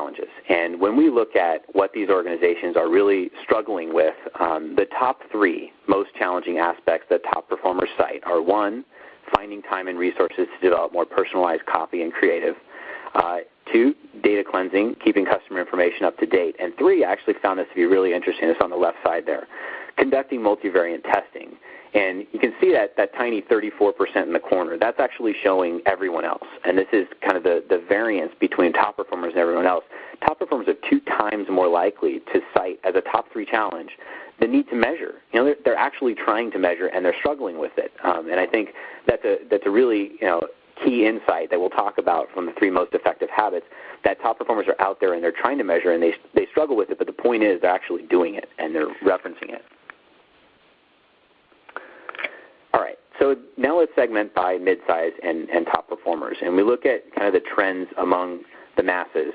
challenges. And when we look at what these organizations are really struggling with, the top 3 most challenging aspects that top performers cite are 1, finding time and resources to develop more personalized copy and creative. 2, data cleansing, keeping customer information up to date. And 3, I actually found this to be really interesting. It's on the left side there. Conducting multivariate testing. And you can see that tiny 34% in the corner. That's actually showing everyone else. And this is kind of the variance between top performers and everyone else. Top performers are 2 times more likely to cite as a top 3 challenge the need to measure. You know, they're actually trying to measure and they're struggling with it. And I think that's a really key insight that we'll talk about from the 3 most effective habits, that top performers are out there and they're trying to measure and they struggle with it, but the point is they're actually doing it and they're referencing it. All right, so now let's segment by mid-size and top performers. And we look at kind of the trends among the masses.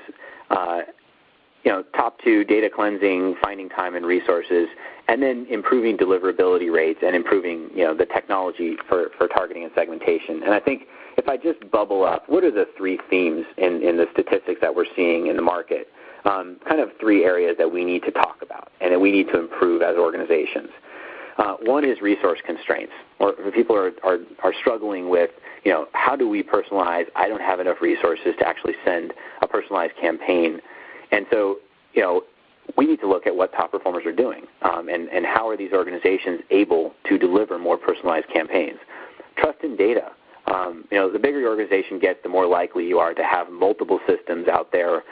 Top 2, data cleansing, finding time and resources, and then improving deliverability rates and improving the technology for targeting and segmentation. And I think if I just bubble up, what are the 3 themes in the statistics that we're seeing in the market? Kind of 3 areas that we need to talk about and that we need to improve as organizations. 1 is resource constraints, or people are struggling with, how do we personalize? I don't have enough resources to actually send a personalized campaign. And so, we need to look at what top performers are doing and how are these organizations able to deliver more personalized campaigns. Trust in data. The bigger your organization gets, the more likely you are to have multiple systems out there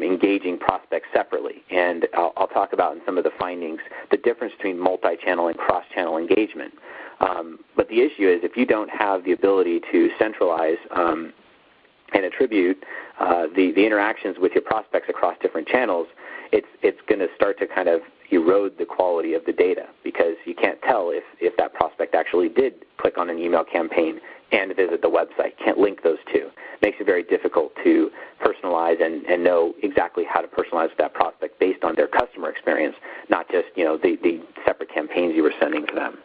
engaging prospects separately. And I'll talk about in some of the findings the difference between multi-channel and cross-channel engagement. But the issue is if you don't have the ability to centralize and attribute the interactions with your prospects across different channels, it's going to start to kind of erode the quality of the data because you can't tell if that prospect actually did click on an email campaign and visit the website. Can't link those 2. Makes it very difficult to personalize and know exactly how to personalize that prospect based on their customer experience, not just the separate campaigns you were sending to them.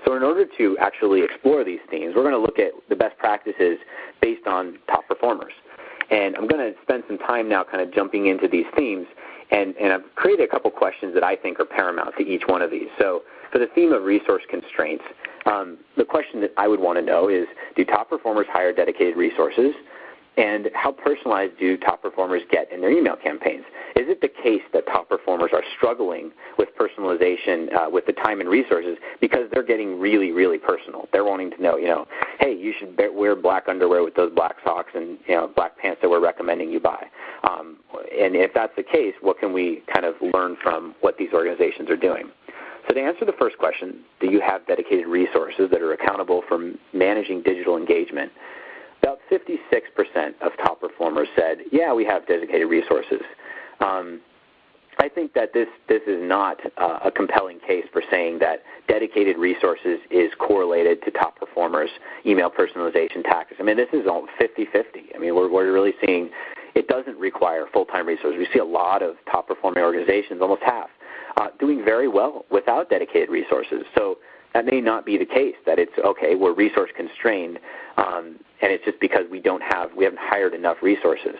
So in order to actually explore these themes, we're going to look at the best practices based on top performers. And I'm going to spend some time now kind of jumping into these themes, and I've created a couple questions that I think are paramount to each one of these. So for the theme of resource constraints, the question that I would want to know is, do top performers hire dedicated resources? And how personalized do top performers get in their email campaigns? Is it the case that top performers are struggling with personalization with the time and resources because they're getting really, really personal? They're wanting to know, hey, you should wear black underwear with those black socks and black pants that we're recommending you buy. And if that's the case, what can we kind of learn from what these organizations are doing? So to answer the first question, do you have dedicated resources that are accountable for managing digital engagement? About 56% of top performers said, yeah, we have dedicated resources. I think that this is not a compelling case for saying that dedicated resources is correlated to top performers' email personalization tactics. I mean, this is all 50-50. I mean, we're really seeing it doesn't require full-time resources. We see a lot of top-performing organizations, almost half, doing very well without dedicated resources. So that may not be the case, that it's, okay, we're resource constrained, and it's just because we haven't hired enough resources.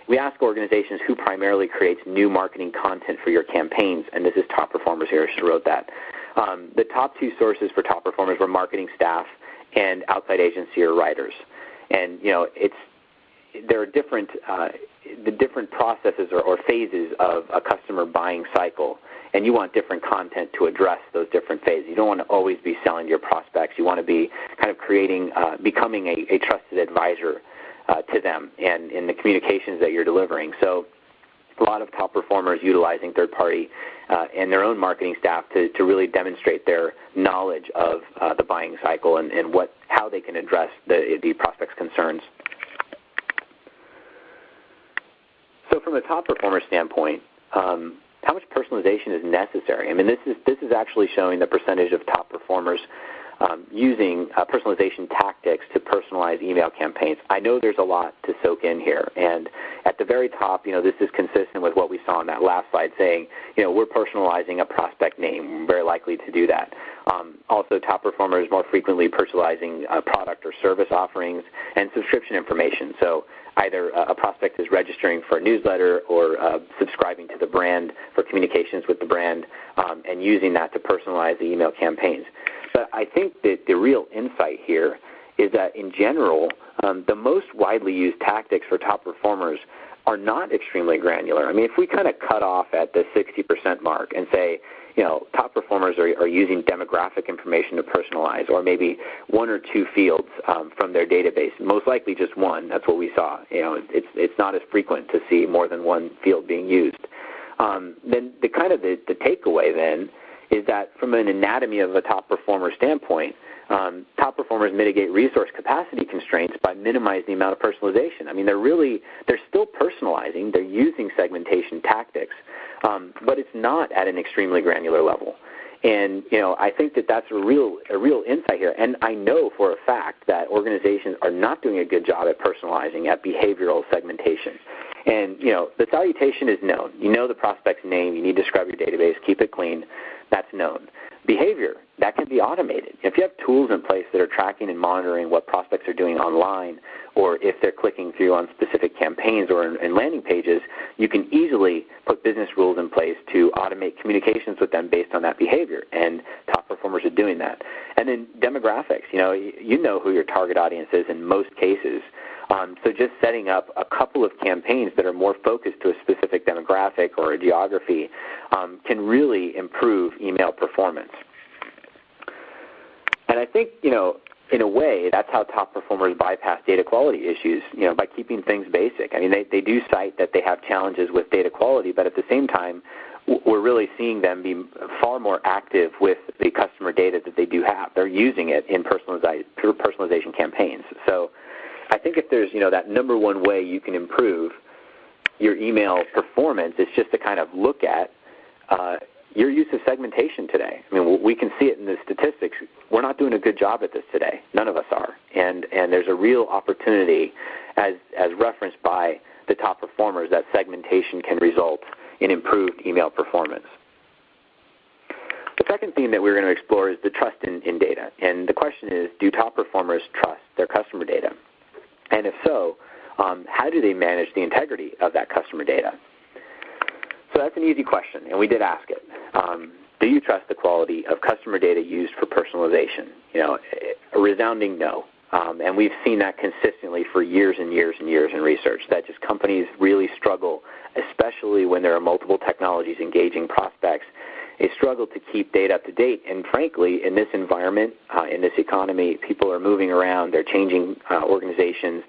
We ask organizations who primarily creates new marketing content for your campaigns, and this is top performers here, I should have wrote that. The top 2 sources for top performers were marketing staff and outside agency or writers. And, there are different processes or phases of a customer buying cycle, and you want different content to address those different phases. You don't want to always be selling to your prospects. You want to be kind of becoming a trusted advisor to them and in the communications that you're delivering. So a lot of top performers utilizing third-party and their own marketing staff to really demonstrate their knowledge of the buying cycle and how they can address the prospect's concerns. So from a top performer standpoint, how much personalization is necessary? I mean, this is actually showing the percentage of top performers using personalization tactics to personalize email campaigns. I know there's a lot to soak in here, and at the very top, this is consistent with what we saw on that last slide, saying, we're personalizing a prospect name. We're very likely to do that. Also, top performers more frequently personalizing product or service offerings and subscription information. So either a prospect is registering for a newsletter or subscribing to the brand for communications with the brand and using that to personalize the email campaigns. But I think that the real insight here is that in general, the most widely used tactics for top performers are not extremely granular. I mean, if we kind of cut off at the 60% mark and say, top performers are using demographic information to personalize, or maybe one or two fields from their database, most likely just one. That's what we saw. It's not as frequent to see more than one field being used. Then the takeaway then is that from an anatomy of a top performer standpoint, top performers mitigate resource capacity constraints by minimizing the amount of personalization. I mean, they're still personalizing. They're using segmentation tactics, but it's not at an extremely granular level. And I think that that's a real insight here. And I know for a fact that organizations are not doing a good job at personalizing, at behavioral segmentation. And the salutation is known. You know the prospect's name. You need to scrub your database, keep it clean. That's known. Behavior, that can be automated. If you have tools in place that are tracking and monitoring what prospects are doing online, or if they're clicking through on specific campaigns or in landing pages, you can easily put business rules in place to automate communications with them based on that behavior, and top performers are doing that. And then demographics, you know who your target audience is in most cases. So just setting up a couple of campaigns that are more focused to a specific demographic or a geography can really improve email performance. And I think, in a way, that's how top performers bypass data quality issues, by keeping things basic. I mean, they do cite that they have challenges with data quality, but at the same time, we're really seeing them be far more active with the customer data that they do have. They're using it in personalization campaigns. So I think if there's, that number one way you can improve your email performance, is just to kind of look at your use of segmentation today. I mean, we can see it in the statistics. We're not doing a good job at this today. None of us are. And there's a real opportunity, as referenced by the top performers, that segmentation can result in improved email performance. The second theme that we're going to explore is the trust in data. And the question is, do top performers trust their customer data? And if so, how do they manage the integrity of that customer data? So that's an easy question, and we did ask it. Do you trust the quality of customer data used for personalization? A resounding no. And we've seen that consistently for years and years and years in research, that just companies really struggle, especially when there are multiple technologies engaging prospects. They struggle to keep data up to date. And frankly, in this environment, in this economy, people are moving around. They're changing organizations.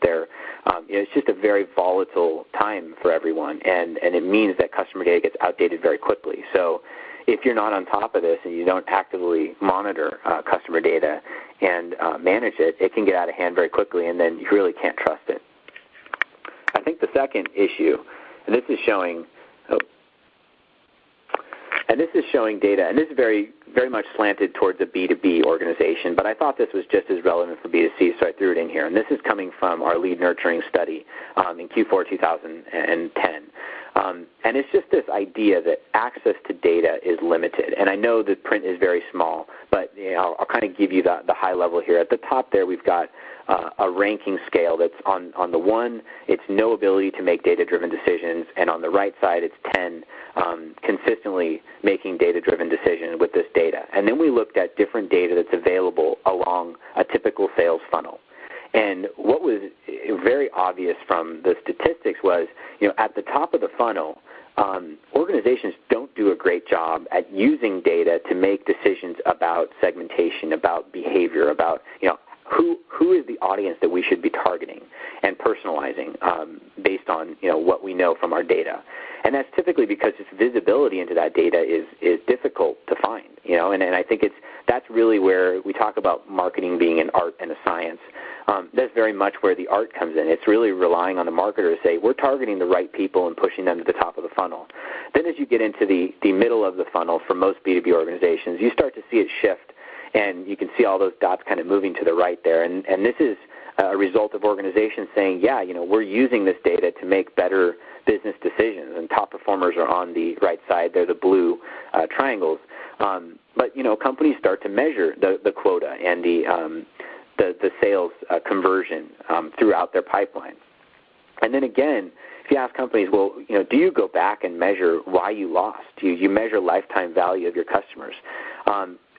It's just a very volatile time for everyone. And it means that customer data gets outdated very quickly. So if you're not on top of this and you don't actively monitor customer data and manage it, it can get out of hand very quickly, and then you really can't trust it. I think the second issue, and this is showing data, and this is very, very much slanted towards a B2B organization, but I thought this was just as relevant for B2C, so I threw it in here. And this is coming from our lead nurturing study in Q4 2010. And it's just this idea that access to data is limited. And I know the print is very small, but I'll kind of give you the high level here. At the top there, we've got a ranking scale that's on the one, it's no ability to make data-driven decisions, and on the right side, it's 10, consistently making data-driven decisions with this data. And then we looked at different data that's available along a typical sales funnel. And what was very obvious from the statistics was, at the top of the funnel, organizations don't do a great job at using data to make decisions about segmentation, about behavior, about, who is the audience that we should be targeting and personalizing based on what we know from our data. And that's typically because its visibility into that data is difficult to find. And I think that's really where we talk about marketing being an art and a science. That's very much where the art comes in. It's really relying on the marketer to say, we're targeting the right people and pushing them to the top of the funnel. Then as you get into the middle of the funnel for most B2B organizations, you start to see it shift And you can see all those dots kind of moving to the right there. And this is a result of organizations saying, yeah, we're using this data to make better business decisions. And top performers are on the right side. They're the blue triangles. But companies start to measure the quota and the sales conversion throughout their pipeline. And then again, if you ask companies, well, do you go back and measure why you lost? Do you measure lifetime value of your customers?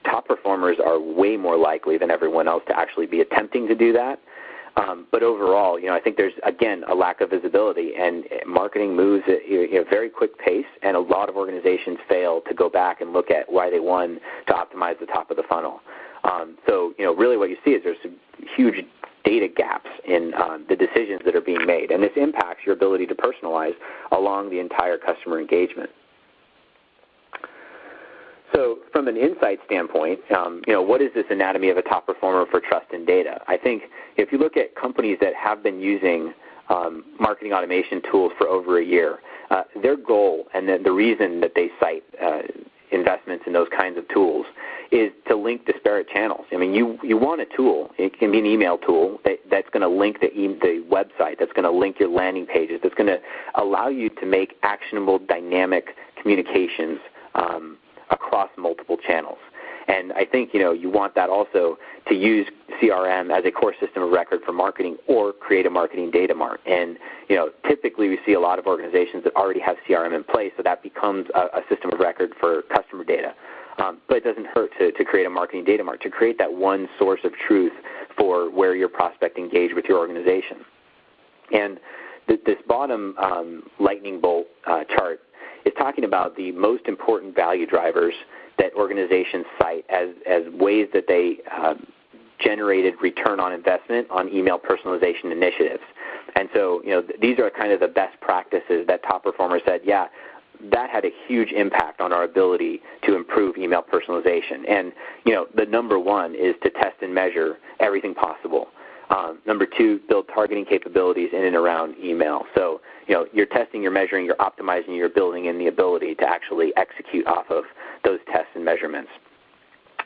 Top performers are way more likely than everyone else to actually be attempting to do that. But overall, I think there's, again, a lack of visibility, and marketing moves at a very quick pace, and a lot of organizations fail to go back and look at why they won to optimize the top of the funnel. So, really what you see is there's some huge data gaps in the decisions that are being made, and this impacts your ability to personalize along the entire customer engagement. So from an insight standpoint, what is this anatomy of a top performer for trust in data? I think if you look at companies that have been using marketing automation tools for over a year, their goal and the reason that they cite investments in those kinds of tools is to link disparate channels. I mean, you want a tool. It can be an email tool that's going to link the website, that's going to link your landing pages, that's going to allow you to make actionable, dynamic communications across multiple channels. And I think you want that also to use CRM as a core system of record for marketing, or create a marketing data mart. And typically we see a lot of organizations that already have CRM in place, so that becomes a system of record for customer data. But it doesn't hurt to create a marketing data mart, to create that one source of truth for where your prospect engaged with your organization. And this bottom lightning bolt chart is talking about the most important value drivers that organizations cite as ways that they generated return on investment on email personalization initiatives. And so, these are kind of the best practices that top performers said, yeah, that had a huge impact on our ability to improve email personalization. And, the number one is to test and measure everything possible. Number two, build targeting capabilities in and around email. So, you're testing, you're measuring, you're optimizing, you're building in the ability to actually execute off of those tests and measurements.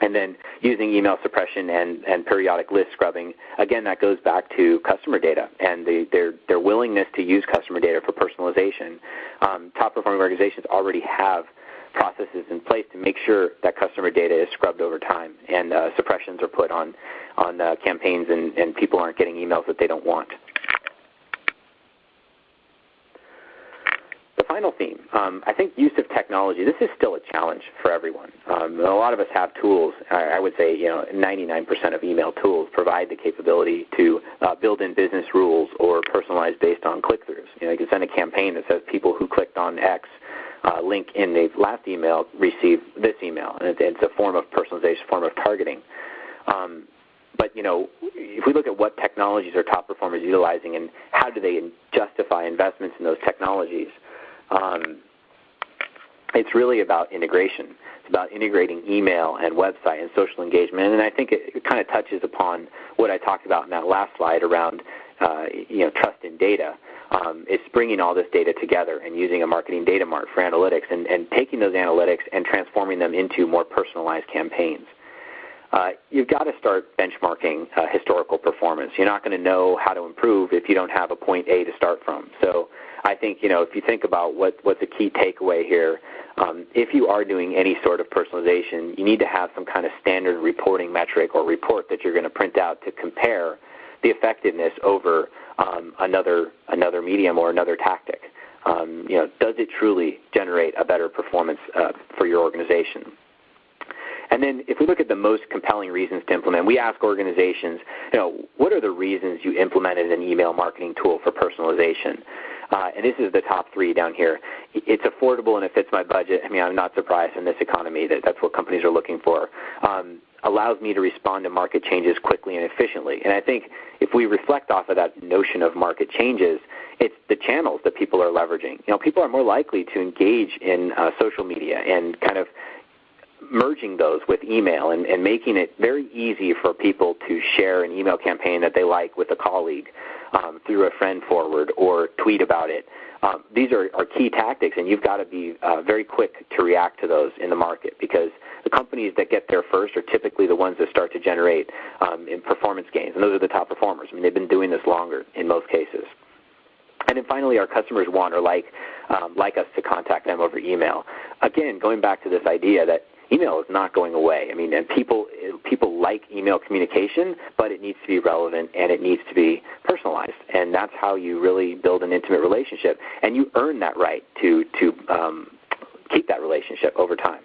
And then using email suppression and periodic list scrubbing, again, that goes back to customer data and their willingness to use customer data for personalization. Top performing organizations already have processes in place to make sure that customer data is scrubbed over time, and suppressions are put on campaigns, and people aren't getting emails that they don't want. The final theme, I think use of technology. This is still a challenge for everyone. A lot of us have tools. I would say 99% of email tools provide the capability to build in business rules or personalize based on click-throughs. You can send a campaign that says people who clicked on X link in the last email receive this email, and it's a form of personalization, form of targeting. But if we look at what technologies are top performers utilizing and how do they justify investments in those technologies, it's really about integration. It's about integrating email and website and social engagement, and I think it kind of touches upon what I talked about in that last slide around trust in data. It's bringing all this data together and using a marketing data mart for analytics and taking those analytics and transforming them into more personalized campaigns. You've got to start benchmarking historical performance. You're not going to know how to improve if you don't have a point A to start from. So I think, if you think about what's a key takeaway here, if you are doing any sort of personalization, you need to have some kind of standard reporting metric or report that you're going to print out to compare the effectiveness over another medium or another tactic. Does it truly generate a better performance for your organization? And then if we look at the most compelling reasons to implement, we ask organizations, what are the reasons you implemented an email marketing tool for personalization? And this is the top three down here. It's affordable and it fits my budget. I mean, I'm not surprised in this economy that that's what companies are looking for. Allows me to respond to market changes quickly and efficiently. And I think if we reflect off of that notion of market changes, it's the channels that people are leveraging. People are more likely to engage in social media and kind of merging those with email and making it very easy for people to share an email campaign that they like with a colleague through a friend forward or tweet about it. These are key tactics, and you've got to be very quick to react to those in the market, because the companies that get there first are typically the ones that start to generate in performance gains, and those are the top performers. I mean, they've been doing this longer in most cases. And then finally, our customers want or like us to contact them over email. Again, going back to this idea that email is not going away. I mean, and people like email communication, but it needs to be relevant and it needs to be personalized. And that's how you really build an intimate relationship. And you earn that right to keep that relationship over time.